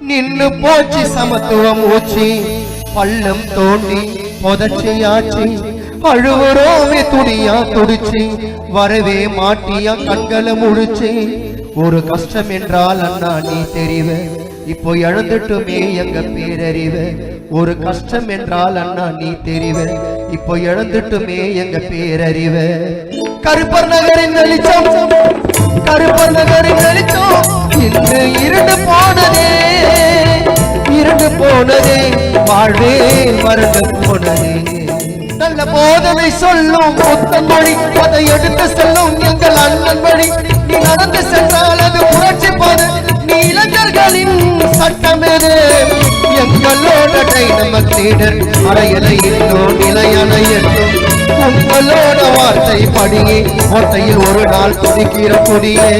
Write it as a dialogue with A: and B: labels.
A: நின்னு போச்சு சமத்துவம் ஊச்சி பள்ளம் தோண்டி புதைச்சியாச்சு அழுவுறோமே துணியா துடிச்சு வரவே மாட்டியா கண்களை முடிச்சு ஒரு கஷ்டம் என்றால் அண்ணா நீ தெரிவ இப்போ இழந்துட்டுமே எங்க பேரறிவ ஒரு கஷ்டம் என்றால் அண்ணா நீ தெரிவ இப்போ இழந்துட்டுமே எங்க பேரறிவ கருப்பர் நகரின் வெளிச்சம் கருப்பர் நகரின் வெளிச்சம் இன்று இருண்டு போனதே வாழ்வே மறந்து போனதே நல்ல போதனை சொல்லும் புத்தன் மொழி அதை எடுத்து செல்லும் எங்கள் அண்ணன் வழி நீ நடந்து சென்றால் அது புரட்சி பாது நீ இளைஞர்களின் சட்டமெது எங்களோட டைனமிக் லீடர் அறையலை இன்னும் நிலையான எட்டும் உங்களோட வார்த்தை படியே ஓட்டையில் ஒரு நாள் துதிக்கிற கொடியே